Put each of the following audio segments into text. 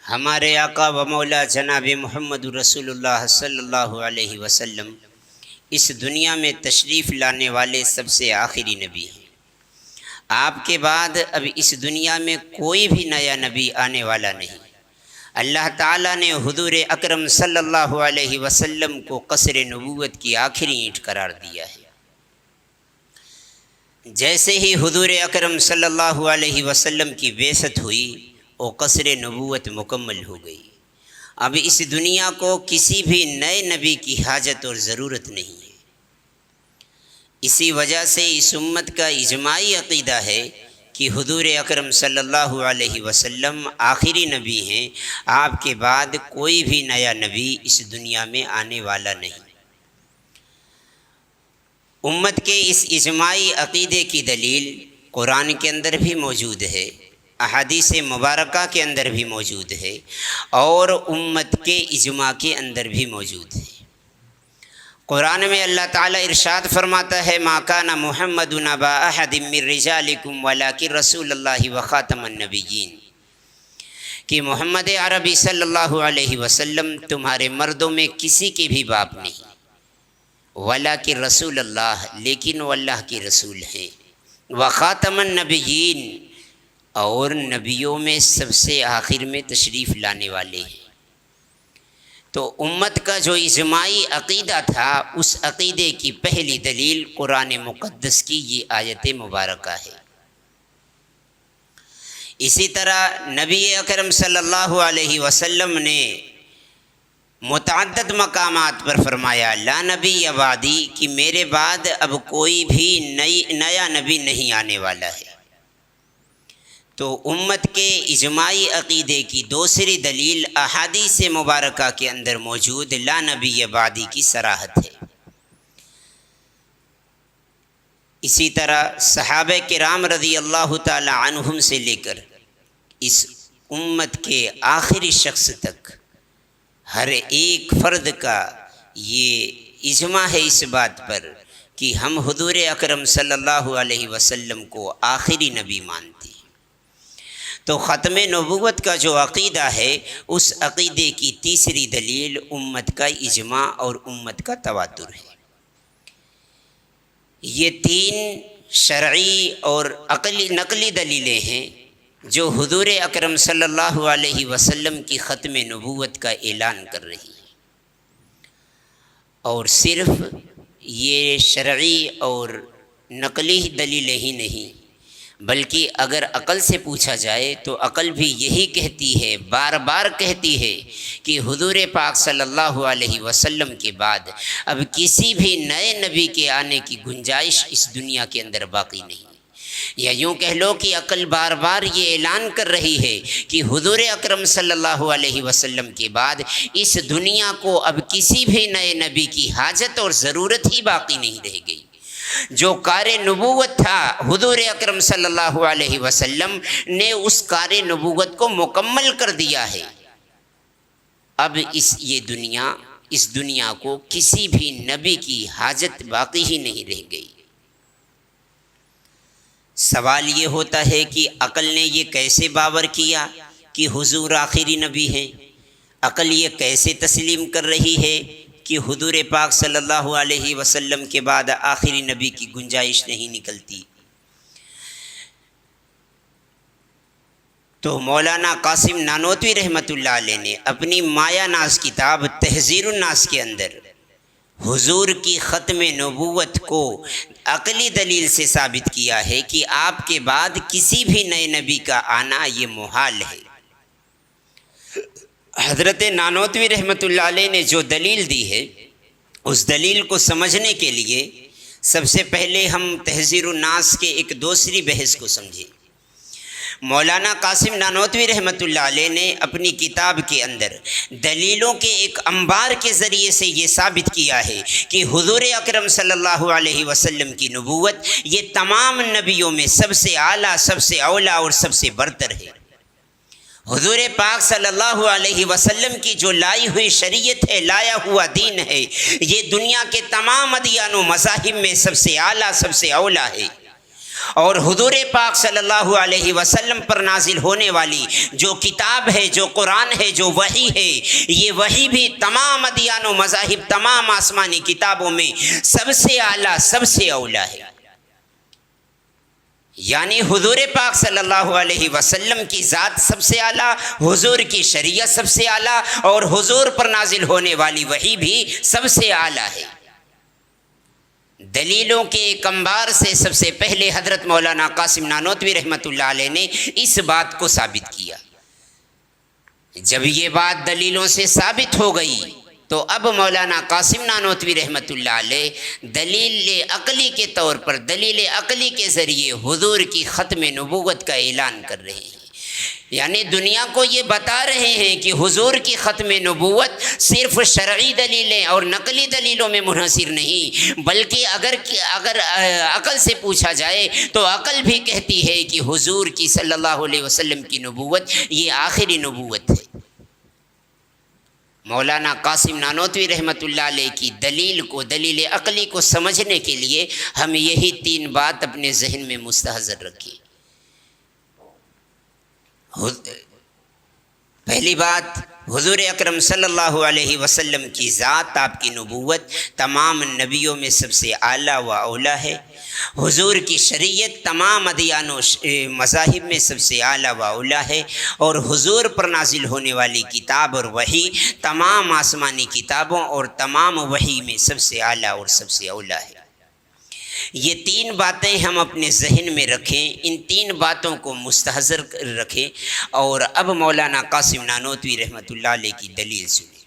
ہمارے آقا و مولا جناب محمد رسول اللہ صلی اللہ علیہ وسلم اس دنیا میں تشریف لانے والے سب سے آخری نبی ہیں۔ آپ کے بعد اب اس دنیا میں کوئی بھی نیا نبی آنے والا نہیں۔ اللہ تعالیٰ نے حضور اکرم صلی اللہ علیہ وسلم کو قصر نبوت کی آخری اینٹ قرار دیا ہے۔ جیسے ہی حضور اکرم صلی اللہ علیہ وسلم کی بعثت ہوئی وہ قصر نبوت مکمل ہو گئی۔ اب اس دنیا کو کسی بھی نئے نبی کی حاجت اور ضرورت نہیں ہے۔ اسی وجہ سے اس امت کا اجماعی عقیدہ ہے کہ حضور اکرم صلی اللہ علیہ وسلم آخری نبی ہیں۔ آپ کے بعد کوئی بھی نیا نبی اس دنیا میں آنے والا نہیں۔ امت کے اس اجماعی عقیدے کی دلیل قرآن کے اندر بھی موجود ہے، احادیث مبارکہ کے اندر بھی موجود ہے، اور امت کے اجماع کے اندر بھی موجود ہے۔ قرآن میں اللہ تعالیٰ ارشاد فرماتا ہے ما کان محمد ابا احد من رجالکم ولکن رسول اللہ وخاتم النبیین، کہ محمد عربی صلی اللہ علیہ وسلم تمہارے مردوں میں کسی کے بھی باپ نہیں، ولکن رسول اللہ، لیکن وہ اللہ کے رسول ہیں، وخاتم النبیین، اور نبیوں میں سب سے آخر میں تشریف لانے والے ہیں۔ تو امت کا جو اجماعی عقیدہ تھا اس عقیدے کی پہلی دلیل قرآن مقدس کی یہ آیت مبارکہ ہے۔ اسی طرح نبی اکرم صلی اللہ علیہ وسلم نے متعدد مقامات پر فرمایا لا نبی بعدی، کہ میرے بعد اب کوئی بھی نیا نبی نہیں آنے والا ہے۔ تو امت کے اجماعی عقیدے کی دوسری دلیل احادیث مبارکہ کے اندر موجود لا نبی بعدی کی صراحت ہے۔ اسی طرح صحابہ کرام رضی اللہ تعالی عنہم سے لے کر اس امت کے آخری شخص تک ہر ایک فرد کا یہ اجماع ہے اس بات پر کہ ہم حضور اکرم صلی اللہ علیہ وسلم کو آخری نبی مانتے ہیں۔ تو ختم نبوت کا جو عقیدہ ہے اس عقیدے کی تیسری دلیل امت کا اجماع اور امت کا تواتر ہے۔ یہ تین شرعی اور نقلی دلیلیں ہیں جو حضور اکرم صلی اللہ علیہ وسلم کی ختم نبوت کا اعلان کر رہی ہیں۔ اور صرف یہ شرعی اور نقلی دلیلیں ہی نہیں، بلکہ اگر عقل سے پوچھا جائے تو عقل بھی یہی کہتی ہے، بار بار کہتی ہے کہ حضور پاک صلی اللہ علیہ وسلم کے بعد اب کسی بھی نئے نبی کے آنے کی گنجائش اس دنیا کے اندر باقی نہیں، یا یوں کہہ لو کہ عقل بار بار یہ اعلان کر رہی ہے کہ حضور اکرم صلی اللہ علیہ وسلم کے بعد اس دنیا کو اب کسی بھی نئے نبی کی حاجت اور ضرورت ہی باقی نہیں رہ گئی۔ جو کار نبوت تھا حضور اکرم صلی اللہ علیہ وسلم نے اس کار نبوت کو مکمل کر دیا ہے۔ اب اس دنیا کو کسی بھی نبی کی حاجت باقی ہی نہیں رہ گئی۔ سوال یہ ہوتا ہے کہ عقل نے یہ کیسے باور کیا کہ حضور آخری نبی ہیں؟ عقل یہ کیسے تسلیم کر رہی ہے کہ حضور پاک صلی اللہ علیہ وسلم کے بعد آخری نبی کی گنجائش نہیں نکلتی؟ تو مولانا قاسم نانوتوی رحمۃ اللہ علیہ نے اپنی مایا ناز کتاب تحذیر الناس کے اندر حضور کی ختم نبوت کو عقلی دلیل سے ثابت کیا ہے کہ آپ کے بعد کسی بھی نئے نبی کا آنا یہ محال ہے۔ حضرت نانوتوی رحمۃ اللہ علیہ نے جو دلیل دی ہے اس دلیل کو سمجھنے کے لیے سب سے پہلے ہم تحذیر الناس کے ایک دوسری بحث کو سمجھیں۔ مولانا قاسم نانوتوی رحمۃ اللہ علیہ نے اپنی کتاب کے اندر دلیلوں کے ایک انبار کے ذریعے سے یہ ثابت کیا ہے کہ حضور اکرم صلی اللہ علیہ وسلم کی نبوت یہ تمام نبیوں میں سب سے اعلیٰ، سب سے اولیٰ اور سب سے برتر ہے۔ حضور پاک صلی اللہ علیہ وسلم کی جو لائی ہوئی شریعت ہے، لایا ہوا دین ہے، یہ دنیا کے تمام ادیان و مذاہب میں سب سے اعلیٰ، سب سے اولیٰ ہے۔ اور حضور پاک صلی اللہ علیہ وسلم پر نازل ہونے والی جو کتاب ہے، جو قرآن ہے، جو وحی ہے، یہ وحی بھی تمام ادیان و مذاہب، تمام آسمانی کتابوں میں سب سے اعلیٰ، سب سے اولیٰ ہے۔ یعنی حضور پاک صلی اللہ علیہ وسلم کی ذات سب سے اعلیٰ، حضور کی شریعت سب سے اعلیٰ، اور حضور پر نازل ہونے والی وحی بھی سب سے اعلیٰ ہے۔ دلیلوں کے ایک انبار سے سب سے پہلے حضرت مولانا قاسم نانوتوی رحمۃ اللہ علیہ نے اس بات کو ثابت کیا۔ جب یہ بات دلیلوں سے ثابت ہو گئی تو اب مولانا قاسم نانوتوی رحمۃ اللہ علیہ دلیل عقلی کے طور پر، دلیل عقلی کے ذریعے حضور کی ختم نبوت کا اعلان کر رہے ہیں۔ یعنی دنیا کو یہ بتا رہے ہیں کہ حضور کی ختم نبوت صرف شرعی دلیلیں اور نقلی دلیلوں میں منحصر نہیں، بلکہ اگر عقل سے پوچھا جائے تو عقل بھی کہتی ہے کہ حضور کی صلی اللہ علیہ وسلم کی نبوت یہ آخری نبوت ہے۔ مولانا قاسم نانوتوی رحمۃ اللہ علیہ کی دلیل عقلی کو سمجھنے کے لیے ہم یہی 3 بات اپنے ذہن میں مستحضر رکھیں۔ پہلی بات، حضور اکرم صلی اللہ علیہ وسلم کی ذات، آپ کی نبوت تمام نبیوں میں سب سے اعلیٰ و اولیٰ ہے۔ حضور کی شریعت تمام ادیان و مذاہب میں سب سے اعلیٰ و اولیٰ ہے، اور حضور پر نازل ہونے والی کتاب اور وحی تمام آسمانی کتابوں اور تمام وحی میں سب سے اعلیٰ اور سب سے اولیٰ ہے۔ یہ 3 باتیں ہم اپنے ذہن میں رکھیں، ان 3 باتوں کو مستحضر رکھیں، اور اب مولانا قاسم نانوتوی رحمۃ اللہ علیہ کی دلیل سنیں۔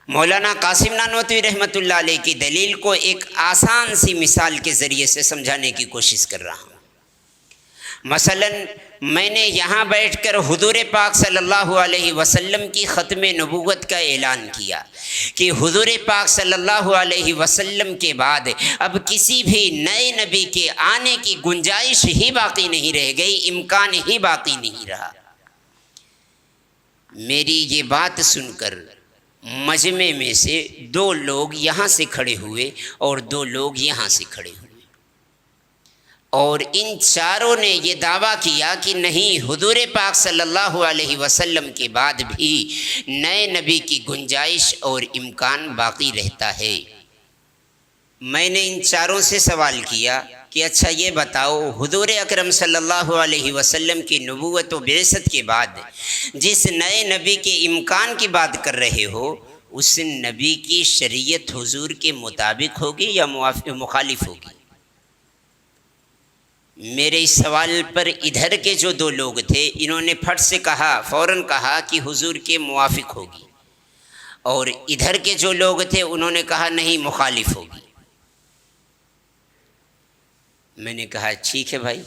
مولانا قاسم نانوتوی رحمۃ اللہ علیہ کی دلیل کو ایک آسان سی مثال کے ذریعے سے سمجھانے کی کوشش کر رہا ہوں۔ مثلا میں نے یہاں بیٹھ کر حضور پاک صلی اللہ علیہ وسلم کی ختم نبوت کا اعلان کیا کہ حضور پاک صلی اللہ علیہ وسلم کے بعد اب کسی بھی نئے نبی کے آنے کی گنجائش ہی باقی نہیں رہ گئی، امکان ہی باقی نہیں رہا۔ میری یہ بات سن کر مجمع میں سے 2 لوگ یہاں سے کھڑے ہوئے اور 2 لوگ یہاں سے کھڑے ہوئے، اور ان چاروں نے یہ دعویٰ کیا کہ نہیں، حضور پاک صلی اللہ علیہ وسلم کے بعد بھی نئے نبی کی گنجائش اور امکان باقی رہتا ہے۔ میں نے ان چاروں سے سوال کیا کہ اچھا یہ بتاؤ، حضور اکرم صلی اللہ علیہ وسلم کی نبوت و بعثت کے بعد جس نئے نبی کے امکان کی بات کر رہے ہو، اس نبی کی شریعت حضور کے مطابق ہوگی یا مخالف ہوگی؟ میرے اس سوال پر ادھر کے جو 2 لوگ تھے انہوں نے پھٹ سے فوراً کہا کہ حضور کے موافق ہوگی، اور ادھر کے جو لوگ تھے انہوں نے کہا نہیں، مخالف ہوگی۔ میں نے کہا ٹھیک ہے بھائی،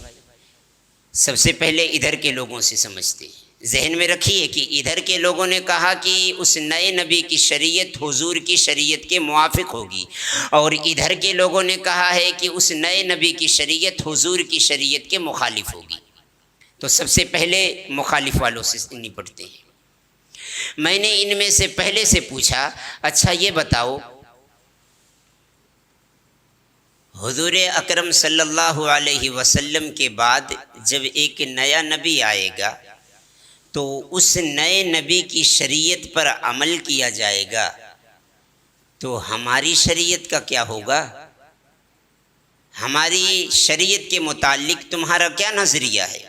سب سے پہلے ادھر کے لوگوں سے سمجھتے ہیں۔ ذہن میں رکھیے کہ ادھر کے لوگوں نے کہا کہ اس نئے نبی کی شریعت حضور کی شریعت کے موافق ہوگی، اور ادھر کے لوگوں نے کہا ہے کہ اس نئے نبی کی شریعت حضور کی شریعت کے مخالف ہوگی۔ تو سب سے پہلے مخالف والوں سے نپٹتے ہیں۔ میں نے ان میں سے پہلے سے پوچھا، اچھا یہ بتاؤ، حضور اکرم صلی اللہ علیہ وسلم کے بعد جب ایک نیا نبی آئے گا تو اس نئے نبی کی شریعت پر عمل کیا جائے گا، تو ہماری شریعت کا کیا ہوگا؟ ہماری شریعت کے متعلق تمہارا کیا نظریہ ہے؟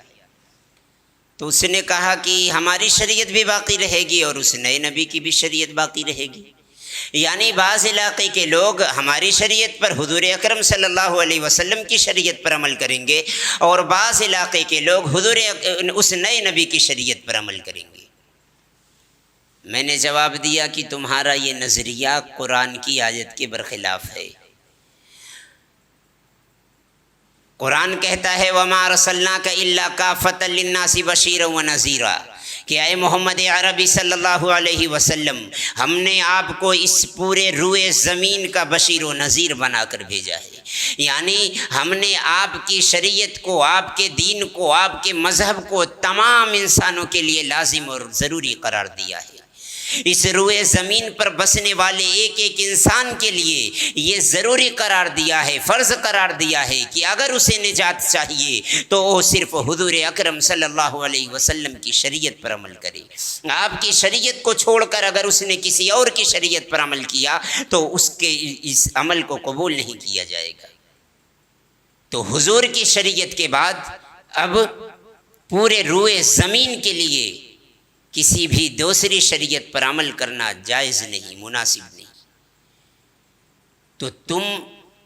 تو اس نے کہا کہ ہماری شریعت بھی باقی رہے گی اور اس نئے نبی کی بھی شریعت باقی رہے گی۔ یعنی بعض علاقے کے لوگ ہماری شریعت پر، حضور اکرم صلی اللہ علیہ وسلم کی شریعت پر عمل کریں گے، اور بعض علاقے کے لوگ اس نئے نبی کی شریعت پر عمل کریں گے۔ میں نے جواب دیا کہ تمہارا یہ نظریہ قرآن کی آیت کے برخلاف ہے۔ قرآن کہتا ہے وَمَا أَرْسَلْنَاكَ إِلَّا كَافَّةً لِلنَّاسِ بَشِيرًا وَنَذِيرًا، کہ اے محمد عربی صلی اللہ علیہ وسلم، ہم نے آپ کو اس پورے روئے زمین کا بشیر و نذیر بنا کر بھیجا ہے۔ یعنی ہم نے آپ کی شریعت کو، آپ کے دین کو، آپ کے مذہب کو تمام انسانوں کے لیے لازم اور ضروری قرار دیا ہے۔ اس روئے زمین پر بسنے والے ایک ایک انسان کے لیے یہ ضروری قرار دیا ہے، فرض قرار دیا ہے کہ اگر اسے نجات چاہیے تو وہ صرف حضور اکرم صلی اللہ علیہ وسلم کی شریعت پر عمل کرے۔ آپ کی شریعت کو چھوڑ کر اگر اس نے کسی اور کی شریعت پر عمل کیا تو اس کے اس عمل کو قبول نہیں کیا جائے گا۔ تو حضور کی شریعت کے بعد اب پورے روئے زمین کے لیے کسی بھی دوسری شریعت پر عمل کرنا جائز نہیں، مناسب نہیں۔ تو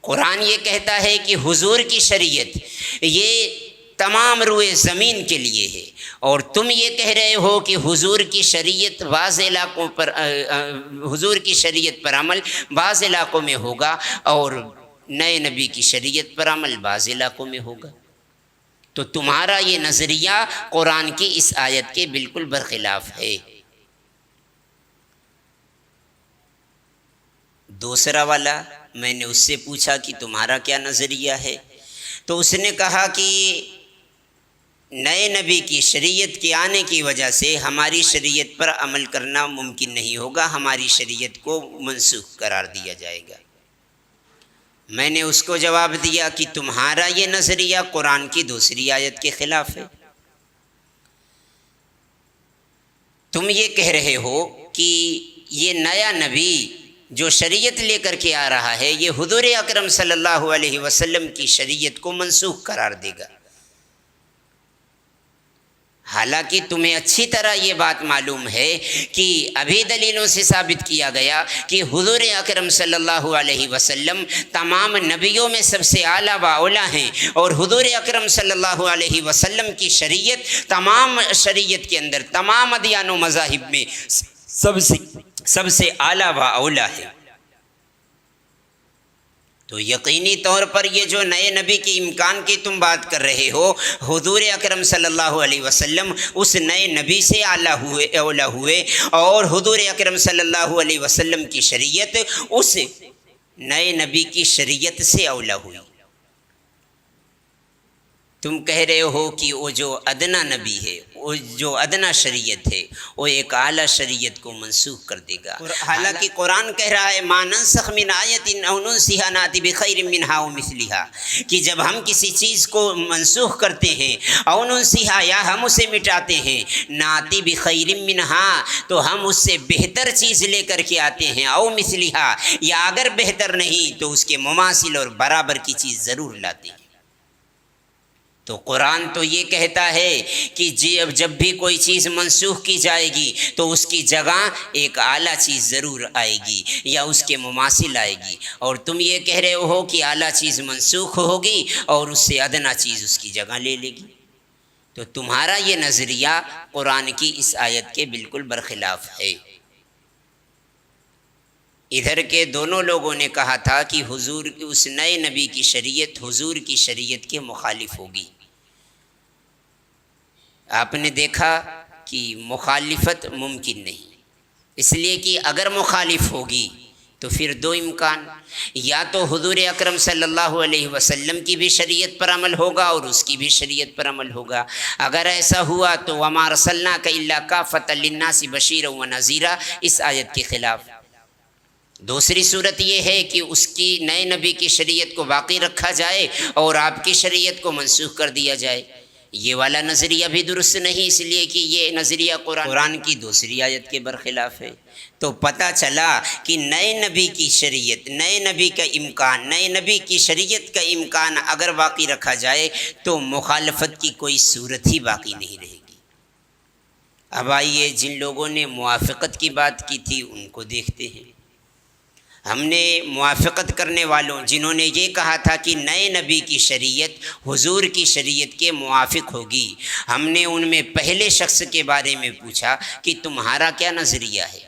قرآن یہ کہتا ہے کہ حضور کی شریعت یہ تمام روئے زمین کے لیے ہے، اور تم یہ کہہ رہے ہو کہ حضور کی شریعت بعض علاقوں پر حضور کی شریعت پر عمل بعض علاقوں میں ہوگا اور نئے نبی کی شریعت پر عمل بعض علاقوں میں ہوگا۔ تو تمہارا یہ نظریہ قرآن کی اس آیت کے بالکل برخلاف ہے۔ دوسرا والا میں نے اس سے پوچھا کہ تمہارا کیا نظریہ ہے، تو اس نے کہا کہ نئے نبی کی شریعت کے آنے کی وجہ سے ہماری شریعت پر عمل کرنا ممکن نہیں ہوگا، ہماری شریعت کو منسوخ قرار دیا جائے گا۔ میں نے اس کو جواب دیا کہ تمہارا یہ نظریہ قرآن کی دوسری آیت کے خلاف ہے۔ تم یہ کہہ رہے ہو کہ یہ نیا نبی جو شریعت لے کر کے آ رہا ہے یہ حضور اکرم صلی اللہ علیہ وسلم کی شریعت کو منسوخ قرار دے گا، حالانکہ تمہیں اچھی طرح یہ بات معلوم ہے کہ ابھی دلیلوں سے ثابت کیا گیا کہ حضور اکرم صلی اللہ علیہ وسلم تمام نبیوں میں سب سے اعلیٰ و اولیٰ ہیں، اور حضور اکرم صلی اللہ علیہ وسلم کی شریعت تمام شریعت کے اندر تمام ادیان و مذاہب میں سب سے اعلیٰ و اولیٰ ہے۔ تو یقینی طور پر یہ جو نئے نبی کے امکان کی تم بات کر رہے ہو، حضور اکرم صلی اللہ علیہ وسلم اس نئے نبی سے اولیٰ ہوئے اور حضور اکرم صلی اللہ علیہ وسلم کی شریعت اس نئے نبی کی شریعت سے اولیٰ ہوئی۔ تم کہہ رہے ہو کہ وہ جو ادنا نبی ہے، وہ جو ادنا شریعت ہے، وہ ایک اعلیٰ شریعت کو منسوخ کر دے گا، حالانکہ قرآن کہہ رہا ہے ما ننسخ من آیت او ننسها نأتی بخیر منہا او مثلہا، کہ جب ہم کسی چیز کو منسوخ کرتے ہیں او ننسها یا ہم اسے مٹاتے ہیں، نأتی بخیر منہا تو ہم اس سے بہتر چیز لے کر کے آتے ہیں، او مثلہا یا اگر بہتر نہیں تو اس کے مماثل اور برابر کی چیز ضرور لاتے ہیں۔ تو قرآن تو یہ کہتا ہے کہ جب بھی کوئی چیز منسوخ کی جائے گی تو اس کی جگہ ایک اعلیٰ چیز ضرور آئے گی یا اس کے مماثل آئے گی، اور تم یہ کہہ رہے ہو کہ اعلیٰ چیز منسوخ ہوگی اور اس سے ادنا چیز اس کی جگہ لے لے گی۔ تو تمہارا یہ نظریہ قرآن کی اس آیت کے بالکل برخلاف ہے۔ ادھر کے دونوں لوگوں نے کہا تھا کہ حضور اس نئے نبی کی شریعت حضور کی شریعت کے مخالف ہوگی۔ آپ نے دیکھا کہ مخالفت ممکن نہیں، اس لیے کہ اگر مخالف ہوگی تو پھر دو امکان، یا تو حضور اکرم صلی اللہ علیہ وسلم کی بھی شریعت پر عمل ہوگا اور اس کی بھی شریعت پر عمل ہوگا۔ اگر ایسا ہوا تو وَمَا أَرْسَلْنَاكَ إِلَّا كَافَةً لِلنَّاسِ بَشِيرًا وَنَذِيرًا، اس آیت کے خلاف۔ دوسری صورت یہ ہے کہ اس کی نئے نبی کی شریعت کو باقی رکھا جائے اور آپ کی شریعت کو منسوخ کر دیا جائے۔ یہ والا نظریہ بھی درست نہیں، اس لیے کہ یہ نظریہ قرآن کی دوسری آیت کے برخلاف ہے۔ تو پتہ چلا کہ نئے نبی کی شریعت، نئے نبی کا امکان، نئے نبی کی شریعت کا امکان اگر باقی رکھا جائے تو مخالفت کی کوئی صورت ہی باقی نہیں رہے گی۔ اب آئیے جن لوگوں نے موافقت کی بات کی تھی ان کو دیکھتے ہیں۔ ہم نے موافقت کرنے والوں جنہوں نے یہ کہا تھا کہ نئے نبی کی شریعت حضور کی شریعت کے موافق ہوگی، ہم نے ان میں پہلے شخص کے بارے میں پوچھا کہ تمہارا کیا نظریہ ہے،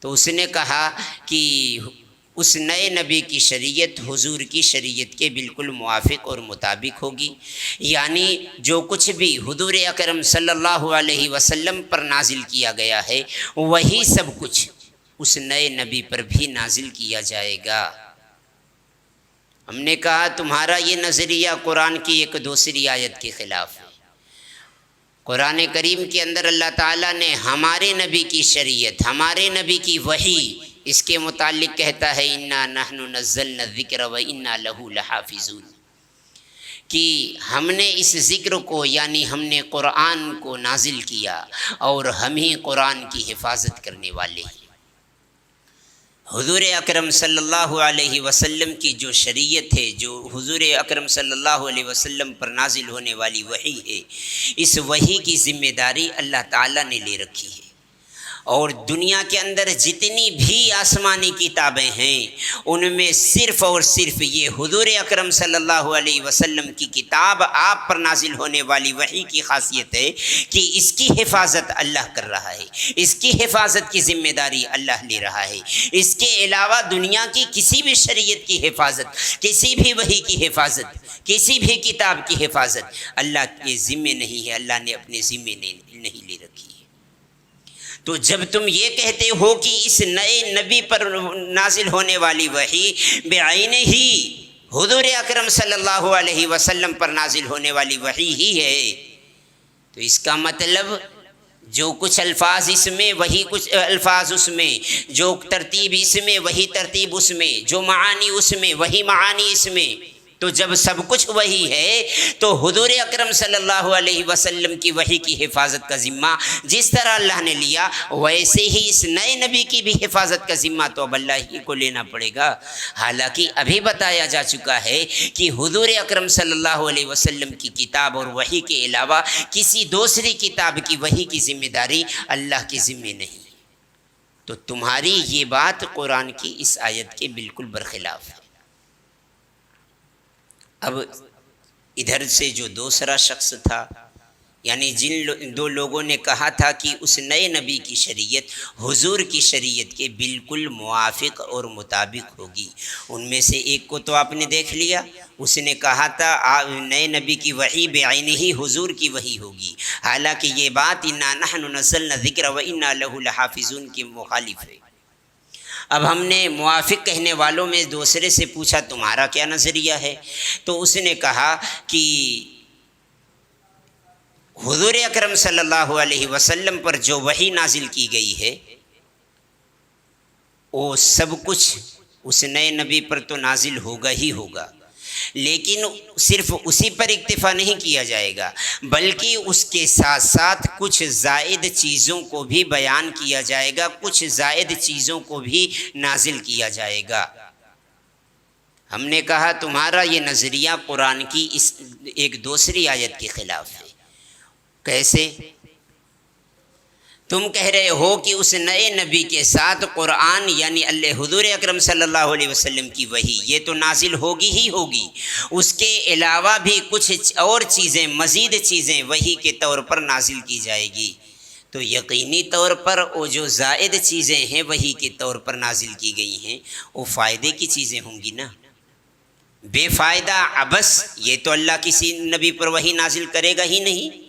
تو اس نے کہا کہ اس نئے نبی کی شریعت حضور کی شریعت کے بالکل موافق اور مطابق ہوگی، یعنی جو کچھ بھی حضور اکرم صلی اللہ علیہ وسلم پر نازل کیا گیا ہے وہی سب کچھ اس نئے نبی پر بھی نازل کیا جائے گا۔ ہم نے کہا تمہارا یہ نظریہ قرآن کی ایک دوسری آیت کے خلاف ہے۔ قرآن کریم کے اندر اللہ تعالیٰ نے ہمارے نبی کی شریعت، ہمارے نبی کی وحی، اس کے متعلق کہتا ہے انا نحن نزلنا الذکر و انا لہ لحافظون، کہ ہم نے اس ذکر کو یعنی ہم نے قرآن کو نازل کیا اور ہم ہی قرآن کی حفاظت کرنے والے ہیں۔ حضور اکرم صلی اللہ علیہ وسلم کی جو شریعت ہے، جو حضور اکرم صلی اللہ علیہ وسلم پر نازل ہونے والی وحی ہے، اس وحی کی ذمہ داری اللہ تعالیٰ نے لے رکھی ہے، اور دنیا کے اندر جتنی بھی آسمانی کتابیں ہیں ان میں صرف اور صرف یہ حضور اکرم صلی اللہ علیہ وسلم کی کتاب آپ پر نازل ہونے والی وحی کی خاصیت ہے کہ اس کی حفاظت اللہ کر رہا ہے، اس کی حفاظت کی ذمہ داری اللہ لے رہا ہے۔ اس کے علاوہ دنیا کی کسی بھی شریعت کی حفاظت، کسی بھی وحی کی حفاظت، کسی بھی کتاب کی حفاظت اللہ کے ذمے نہیں ہے، اللہ نے اپنے ذمے نہیں لے رکھی ہے۔ تو جب تم یہ کہتے ہو کہ اس نئے نبی پر نازل ہونے والی وحی بعینہ ہی حضور اکرم صلی اللہ علیہ وسلم پر نازل ہونے والی وحی ہی ہے، تو اس کا مطلب جو کچھ الفاظ اس میں وہی کچھ الفاظ اس میں، جو ترتیب اس میں وہی ترتیب اس میں، جو معانی اس میں وہی معانی اس میں، تو جب سب کچھ وہی ہے تو حضور اکرم صلی اللہ علیہ وسلم کی وحی کی حفاظت کا ذمہ جس طرح اللہ نے لیا، ویسے ہی اس نئے نبی کی بھی حفاظت کا ذمہ تو اب اللہ ہی کو لینا پڑے گا۔ حالانکہ ابھی بتایا جا چکا ہے کہ حضور اکرم صلی اللہ علیہ وسلم کی کتاب اور وحی کے علاوہ کسی دوسری کتاب کی وحی کی ذمہ داری اللہ کے ذمہ نہیں، تو تمہاری یہ بات قرآن کی اس آیت کے بالکل برخلاف ہے۔ اب ادھر سے جو دوسرا شخص تھا، یعنی جن دو لوگوں نے کہا تھا کہ اس نئے نبی کی شریعت حضور کی شریعت کے بالکل موافق اور مطابق ہوگی، ان میں سے ایک کو تو آپ نے دیکھ لیا، اس نے کہا تھا نئے نبی کی وحی بعینہ ہی حضور کی وحی ہوگی، حالانکہ یہ بات انا نحن نزلنا الذکر و انا لہ لحافظون کے مخالف ہے۔ اب ہم نے موافق کہنے والوں میں دوسرے سے پوچھا تمہارا کیا نظریہ ہے، تو اس نے کہا کہ حضور اکرم صلی اللہ علیہ وسلم پر جو وحی نازل کی گئی ہے وہ سب کچھ اس نئے نبی پر تو نازل ہوگا ہی ہوگا، لیکن صرف اسی پر اکتفا نہیں کیا جائے گا، بلکہ اس کے ساتھ ساتھ کچھ زائد چیزوں کو بھی بیان کیا جائے گا، کچھ زائد چیزوں کو بھی نازل کیا جائے گا۔ ہم نے کہا تمہارا یہ نظریہ قرآن کی اس ایک دوسری آیت کے خلاف ہے۔ کیسے؟ تم کہہ رہے ہو کہ اس نئے نبی کے ساتھ قرآن یعنی اللہ حضور اکرم صلی اللہ علیہ وسلم کی وحی یہ تو نازل ہوگی ہی ہوگی، اس کے علاوہ بھی کچھ اور چیزیں، مزید چیزیں وحی کے طور پر نازل کی جائے گی، تو یقینی طور پر وہ جو زائد چیزیں ہیں وحی کے طور پر نازل کی گئی ہیں وہ فائدے کی چیزیں ہوں گی نا، بے فائدہ عبث یہ تو اللہ کسی نبی پر وحی نازل کرے گا ہی نہیں۔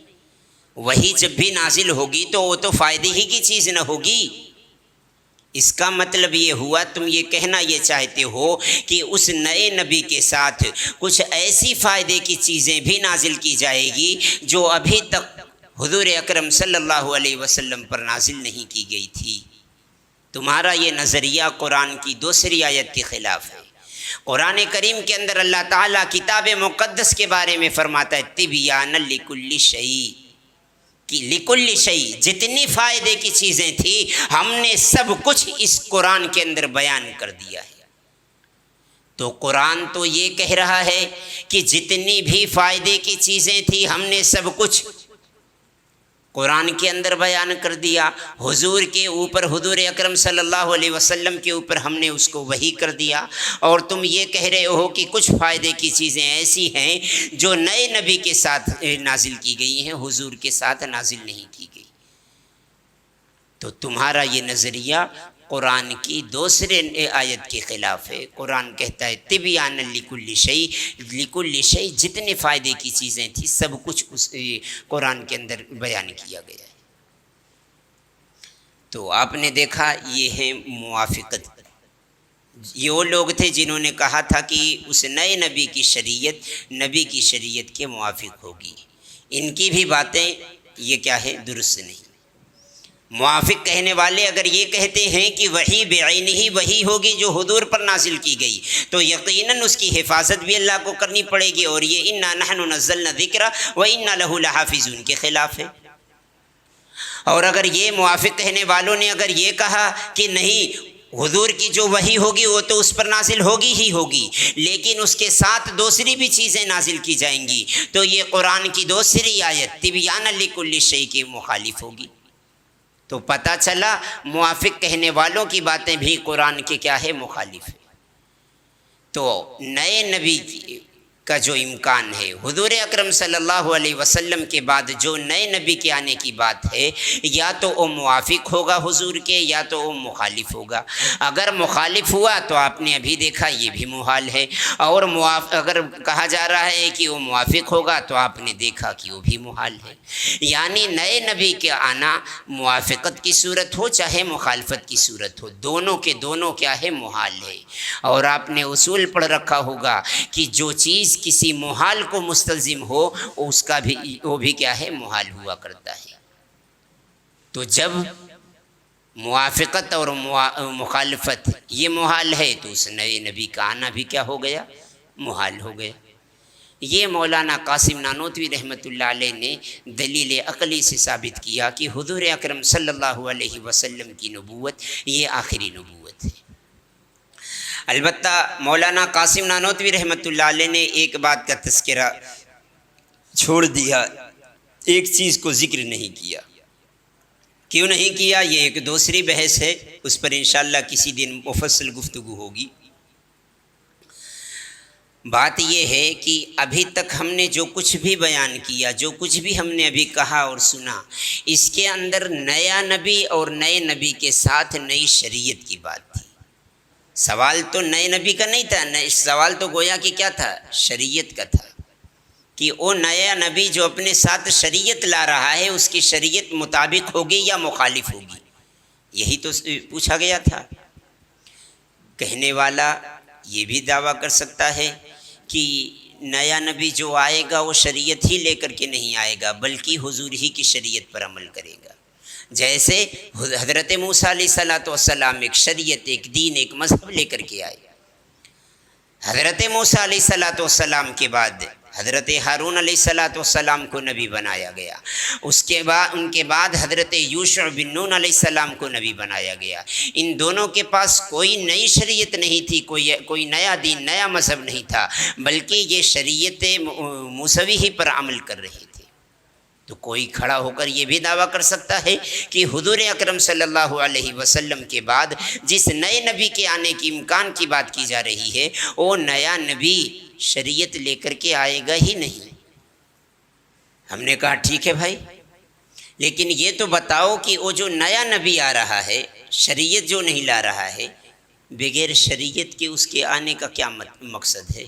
وہی جب بھی نازل ہوگی تو وہ تو فائدے ہی کی چیز نہ ہوگی۔ اس کا مطلب یہ ہوا تم یہ کہنا یہ چاہتے ہو کہ اس نئے نبی کے ساتھ کچھ ایسی فائدے کی چیزیں بھی نازل کی جائے گی جو ابھی تک حضور اکرم صلی اللہ علیہ وسلم پر نازل نہیں کی گئی تھی۔ تمہارا یہ نظریہ قرآن کی دوسری آیت کے خلاف ہے۔ قرآن کریم کے اندر اللہ تعالیٰ کتاب مقدس کے بارے میں فرماتا ہے تبیانا لکل شیء، کہ لکل شیء جتنی فائدے کی چیزیں تھیں ہم نے سب کچھ اس قرآن کے اندر بیان کر دیا ہے۔ تو قرآن تو یہ کہہ رہا ہے کہ جتنی بھی فائدے کی چیزیں تھیں ہم نے سب کچھ قرآن کے اندر بیان کر دیا، حضور کے اوپر حضور اکرم صلی اللہ علیہ وسلم کے اوپر ہم نے اس کو وحی کر دیا، اور تم یہ کہہ رہے ہو کہ کچھ فائدے کی چیزیں ایسی ہیں جو نئے نبی کے ساتھ نازل کی گئی ہیں، حضور کے ساتھ نازل نہیں کی گئی۔ تو تمہارا یہ نظریہ قرآن کی دوسرے آیت کے خلاف ہے۔ قرآن کہتا ہے تبیان لکل شیء، لکل شیء جتنے فائدے کی چیزیں تھیں سب کچھ اس قرآن کے اندر بیان کیا گیا ہے۔ تو آپ نے دیکھا یہ ہے موافقت۔ یہ وہ لوگ تھے جنہوں نے کہا تھا کہ اس نئے نبی کی شریعت نبی کی شریعت کے موافق ہوگی۔ ان کی بھی باتیں یہ کیا ہے؟ درست نہیں۔ موافق کہنے والے اگر یہ کہتے ہیں کہ وحی بعینہ ہی وہی ہوگی جو حضور پر نازل کی گئی، تو یقیناً اس کی حفاظت بھی اللہ کو کرنی پڑے گی، اور یہ انا نحن نزلنا الذکر وانا لہ لحافظون کے خلاف ہے۔ اور اگر یہ موافق کہنے والوں نے اگر یہ کہا کہ نہیں، حضور کی جو وحی ہوگی وہ تو اس پر نازل ہوگی ہی ہوگی، لیکن اس کے ساتھ دوسری بھی چیزیں نازل کی جائیں گی، تو یہ قرآن کی دوسری آیت تبیانا لکل شیء کے مخالف ہوگی۔ تو پتہ چلا موافق کہنے والوں کی باتیں بھی قرآن کے کیا ہے؟ مخالف ہے۔ تو نئے نبی کا جو امکان ہے، حضور اکرم صلی اللہ علیہ وسلم کے بعد جو نئے نبی کے آنے کی بات ہے، یا تو وہ موافق ہوگا حضور کے، یا تو وہ مخالف ہوگا۔ اگر مخالف ہوا تو آپ نے ابھی دیکھا یہ بھی محال ہے، اور اگر کہا جا رہا ہے کہ وہ موافق ہوگا تو آپ نے دیکھا کہ وہ بھی محال ہے۔ یعنی نئے نبی کے آنا موافقت کی صورت ہو چاہے مخالفت کی صورت ہو، دونوں کے دونوں کیا ہے؟ محال ہے۔ اور آپ نے اصول پڑھ رکھا ہوگا کہ جو چیز کسی محال کو مستلزم ہو اس کا بھی وہ بھی کیا ہے؟ محال ہوا کرتا ہے۔ تو جب موافقت اور مخالفت یہ محال ہے تو اس نئے نبی کا آنا بھی کیا ہو گیا؟ محال ہو گیا۔ یہ مولانا قاسم نانوتوی رحمۃ اللہ علیہ نے دلیل عقلی سے ثابت کیا کہ حضور اکرم صلی اللہ علیہ وسلم کی نبوت یہ آخری نبوت ہے۔ البتہ مولانا قاسم نانوتوی رحمۃ اللہ علیہ نے ایک بات کا تذکرہ چھوڑ دیا، ایک چیز کو ذکر نہیں کیا۔ کیوں نہیں کیا؟ یہ ایک دوسری بحث ہے، اس پر انشاءاللہ کسی دن مفصل گفتگو ہوگی۔ بات یہ ہے کہ ابھی تک ہم نے جو کچھ بھی بیان کیا، جو کچھ بھی ہم نے ابھی کہا اور سنا، اس کے اندر نیا نبی اور نئے نبی کے ساتھ نئی شریعت کی بات تھی۔ سوال تو نئے نبی کا نہیں تھا، سوال تو گویا کہ کیا تھا؟ شریعت کا تھا، کہ وہ نیا نبی جو اپنے ساتھ شریعت لا رہا ہے اس کی شریعت مطابق ہوگی یا مخالف ہوگی، یہی تو پوچھا گیا تھا۔ کہنے والا یہ بھی دعویٰ کر سکتا ہے کہ نیا نبی جو آئے گا وہ شریعت ہی لے کر کے نہیں آئے گا بلکہ حضور ہی کی شریعت پر عمل کرے گا۔ جیسے حضرت موسیٰ علیہ السلام ایک شریعت، ایک دین، ایک مذہب لے کر کے آئے۔ حضرت موسیٰ علیہ السلام کے بعد حضرت ہارون علیہ السلام کو نبی بنایا گیا، اس کے بعد ان کے بعد حضرت یوشع بن نون علیہ السلام کو نبی بنایا گیا۔ ان دونوں کے پاس کوئی نئی شریعت نہیں تھی، کوئی نیا دین، نیا مذہب نہیں تھا، بلکہ یہ شریعت موسوی ہی پر عمل کر رہے تھے۔ تو کوئی کھڑا ہو کر یہ بھی دعویٰ کر سکتا ہے کہ حضور اکرم صلی اللہ علیہ وسلم کے بعد جس نئے نبی کے آنے کی امکان کی بات کی جا رہی ہے وہ نیا نبی شریعت لے کر کے آئے گا ہی نہیں۔ ہم نے کہا ٹھیک ہے بھائی، لیکن یہ تو بتاؤ کہ وہ جو نیا نبی آ رہا ہے، شریعت جو نہیں لا رہا ہے، بغیر شریعت کے اس کے آنے کا کیا مقصد ہے؟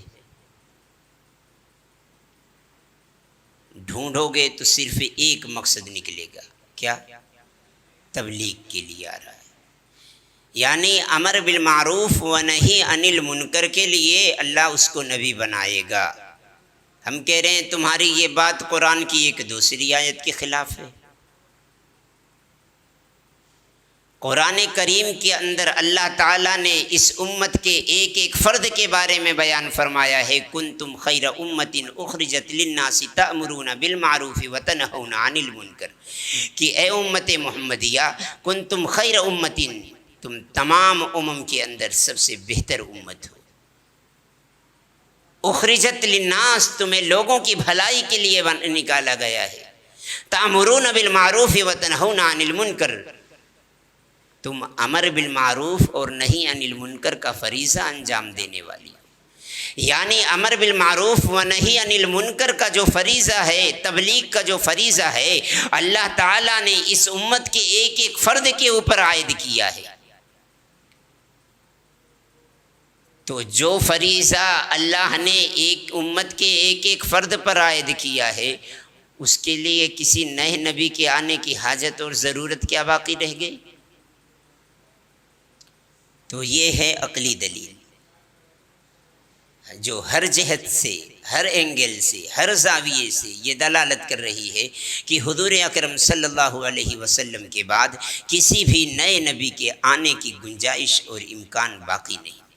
ڈھونڈو گے تو صرف ایک مقصد نکلے گا، کیا؟ تبلیغ کے لیے آ رہا ہے، یعنی امر بالمعروف و نہی عن المنکر کے لیے اللہ اس کو نبی بنائے گا۔ ہم کہہ رہے ہیں تمہاری یہ بات قرآن کی ایک دوسری آیت کے خلاف ہے۔ قرآن کریم کے اندر اللہ تعالیٰ نے اس امت کے ایک ایک فرد کے بارے میں بیان فرمایا ہے، کنتم خیر امت اخرجت للناس تأمرون بالمعروف وتنہون عن المنکر، کہ اے امت محمدیہ کنتم خیر امت، تم تمام امم کے اندر سب سے بہتر امت ہو۔ اخرجت للناس، تمہیں لوگوں کی بھلائی کے لیے نکالا گیا ہے۔ تأمرون بالمعروف وتنہون عن المنکر، تم امر بالمعروف اور نہی عن المنکر کا فریضہ انجام دینے والی ہو۔ یعنی امر بالمعروف و نہی عن المنکر کا جو فریضہ ہے، تبلیغ کا جو فریضہ ہے، اللہ تعالیٰ نے اس امت کے ایک ایک فرد کے اوپر عائد کیا ہے۔ تو جو فریضہ اللہ نے ایک امت کے ایک ایک فرد پر عائد کیا ہے، اس کے لیے کسی نئے نبی کے آنے کی حاجت اور ضرورت کیا باقی رہ گئی؟ تو یہ ہے عقلی دلیل جو ہر جہت سے، ہر اینگل سے، ہر زاویے سے یہ دلالت کر رہی ہے کہ حضور اکرم صلی اللہ علیہ وسلم کے بعد کسی بھی نئے نبی کے آنے کی گنجائش اور امکان باقی نہیں۔